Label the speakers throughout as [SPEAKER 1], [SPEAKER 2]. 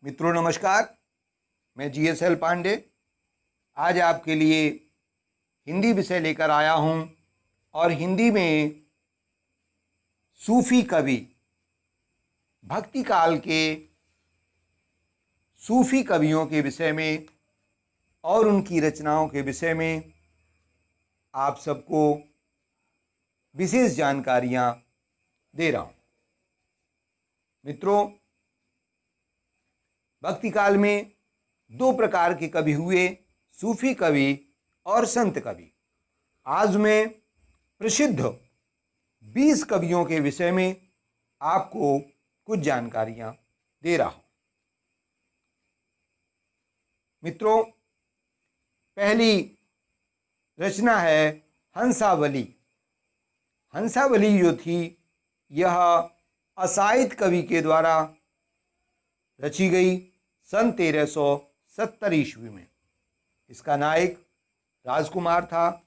[SPEAKER 1] मित्रों नमस्कार। मैं GSL पांडे आज आपके लिए हिंदी विषय लेकर आया हूं और हिंदी में सूफी कवि, भक्ति काल के सूफी कवियों के विषय में और उनकी रचनाओं के विषय में आप सबको विशेष जानकारियां दे रहा हूं। मित्रों, भक्ति काल में दो प्रकार के कवि हुए, सूफी कवि और संत कवि। आज मैं प्रसिद्ध 20 कवियों के विषय में आपको कुछ जानकारियां दे रहा हूं। मित्रों, पहली रचना है हंसावली। हंसावली जो थी यह असाइद कवि के द्वारा रची गई सन 1370 ईस्वी में। इसका नायक राजकुमार था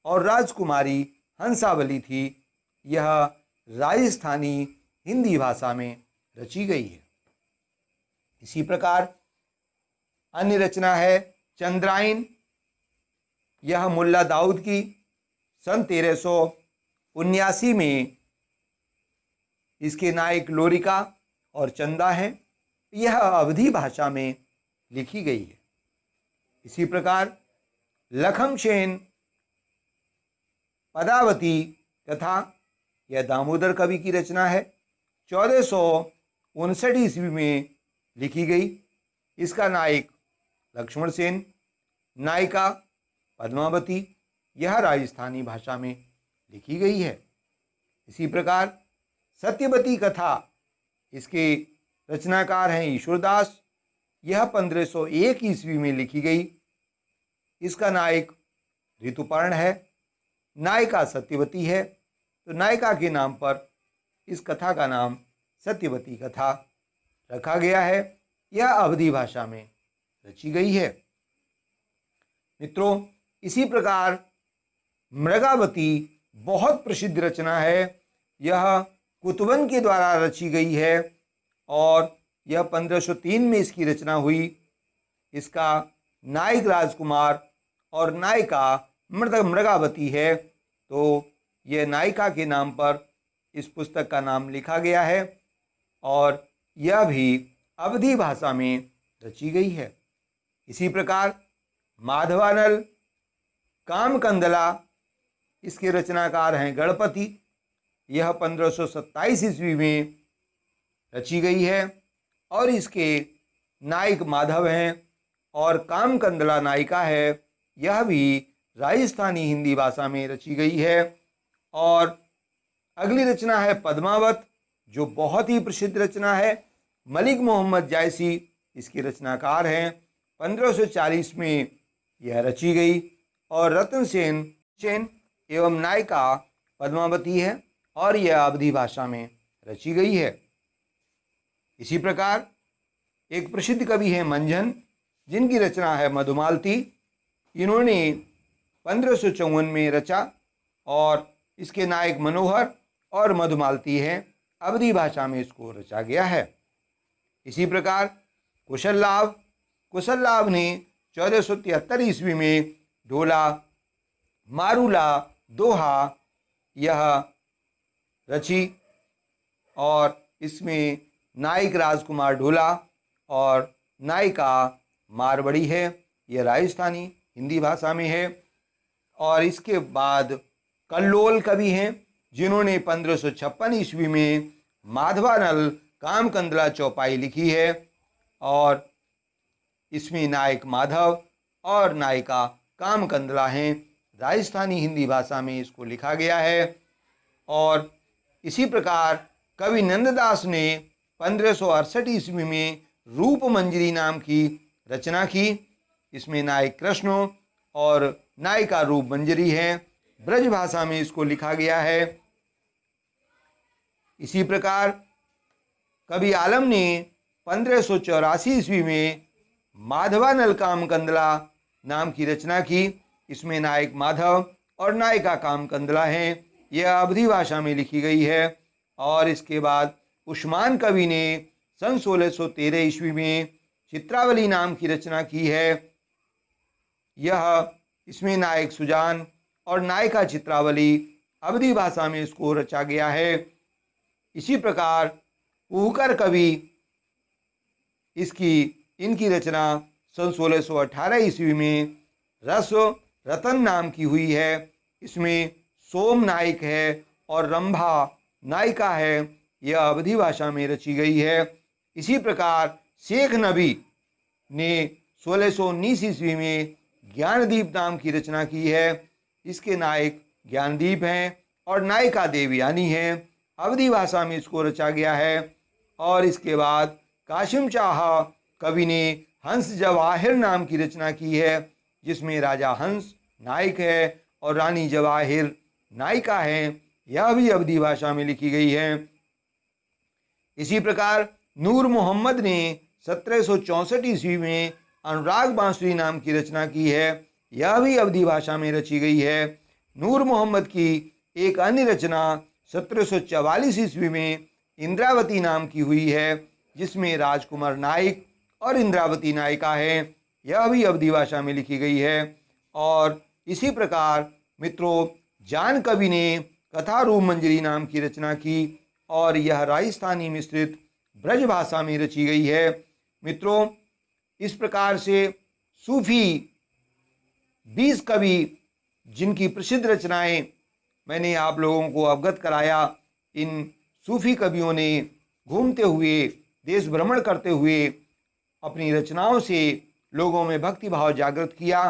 [SPEAKER 1] और राजकुमारी हंसावली थी। यह राजस्थानी हिंदी भाषा में रची गई है। इसी प्रकार अन्य रचना है चंद्रायन। यह मुल्ला दाऊद की सन 1379 में इसके नायक लोरिका और चंदा हैं। यह अवधी भाषा में लिखी गई है। इसी प्रकार लखमसेन पदावती कथा, यह दामोदर कवि की रचना है। 1459 ईस्वी में लिखी गई। इसका नायक लक्ष्मण सेन, नायिका पद्मावती। यह राजस्थानी भाषा में लिखी गई है। इसी प्रकार सत्यवती कथा, इसके रचनाकार हैं ईश्वरदास। यह 1501 ईस्वी में लिखी गई। इसका नायक ऋतुपर्ण है, नायिका सत्यवती है। तो नायिका के नाम पर इस कथा का नाम सत्यवती कथा रखा गया है। यह अवधी भाषा में रची गई है। मित्रों, इसी प्रकार मृगावती बहुत प्रसिद्ध रचना है। यह कुतुबन के द्वारा रची गई है और यह 1503 में इसकी रचना हुई। इसका नायक राजकुमार और नायिका मृगावती है। तो यह नायिका के नाम पर इस पुस्तक का नाम लिखा गया है और यह भी अवधी भाषा में रची गई है। इसी प्रकार माधवानल, कामकंदला, इसके रचनाकार हैं गणपति। यह 1527 ईस्वी में रची गई है और इसके नायक माधव हैं और कामकंदला नायिका है। यह भी राजस्थानी हिंदी भाषा में रची गई है। और अगली रचना है पद्मावत, जो बहुत ही प्रसिद्ध रचना है। मलिक मोहम्मद जायसी इसके रचनाकार हैं। 1540 में यह रची गई और रतन सेन एवं नायिका पद्मावती है और यह अवधी भाषा में रची गई है। इसी प्रकार एक प्रसिद्ध कवि है मंझन, जिनकी रचना है मधुमालती। इन्होंने 1554 में रचा और इसके नायक मनोहर और मधुमालती हैं। अवधी भाषा में इसको रचा गया है। इसी प्रकार कुशल लाभ ने 1473 ईस्वी में ढोला, मारूला, दोहा यह रची और इसमें नायक राजकुमार ढोला और नायिका मारवाड़ी है। यह राजस्थानी हिंदी भाषा में है। और इसके बाद कल्लोल कवि हैं, जिन्होंने 1556 ईस्वी में माधवानल कामकंदला चौपाई लिखी है और इसमें नायक माधव और नायिका कामकंदला हैं। राजस्थानी हिंदी भाषा में इसको लिखा गया है। और इसी प्रकार कवि नंददास ने 1568 ईस्वी में रूप मंजरी नाम की रचना की। इसमें नायक कृष्ण और नायिका रूप मंजरी है। ब्रज भाषा में इसको लिखा गया है। इसी प्रकार कवि आलम ने 1584 ईस्वी में माधवानल कामकंदला नाम की रचना की। इसमें नायक माधव और नायिका कामकंदला हैं। यह अवधी भाषा में लिखी गई है। और इसके बाद उस्मान कवि ने सन 1613 ईस्वी में चित्रावली नाम की रचना की है। इसमें नायक सुजान और नायिका चित्रावली, अवधी भाषा में इसको रचा गया है। इसी प्रकार कुहकर कवि इनकी रचना सन 1618 ईस्वी में रस रतन नाम की हुई है। इसमें सोम नायक है और रंभा नायिका है। यह अवधी भाषा में रची गई है। इसी प्रकार शेख नबी ने 1619 ईस्वी में ज्ञानदीप नाम की रचना की है। इसके नायक ज्ञानदीप हैं और नायिका देवयानी है। अवधी भाषा में इसको रचा गया है। और इसके बाद कासिम शाह कवि ने हंस जवाहिर नाम की रचना की है, जिसमें राजा हंस नायक है और रानी जवाहिर नायिका है। यह भी अवधी भाषा में लिखी गई है। इसी प्रकार नूर मोहम्मद ने 1764 ईस्वी में अनुराग बांसुरी नाम की रचना की है। यह भी अवधी भाषा में रची गई है। नूर मोहम्मद की एक अन्य रचना 1744 ईस्वी में इंद्रावती नाम की हुई है, जिसमें राजकुमार नायक और इंद्रावती नायिका है। यह भी अवधी भाषा में लिखी गई है। और इसी प्रकार मित्रों जान कवि ने कथा रूप मंजरी नाम की रचना की और यह राजस्थानी मिश्रित ब्रज भाषा में रची गई है। मित्रों इस प्रकार से सूफी 20 कवि जिनकी प्रसिद्ध रचनाएं मैंने आप लोगों को अवगत कराया, इन सूफी कवियों ने घूमते हुए देश भ्रमण करते हुए अपनी रचनाओं से लोगों में भक्ति भाव जागृत किया।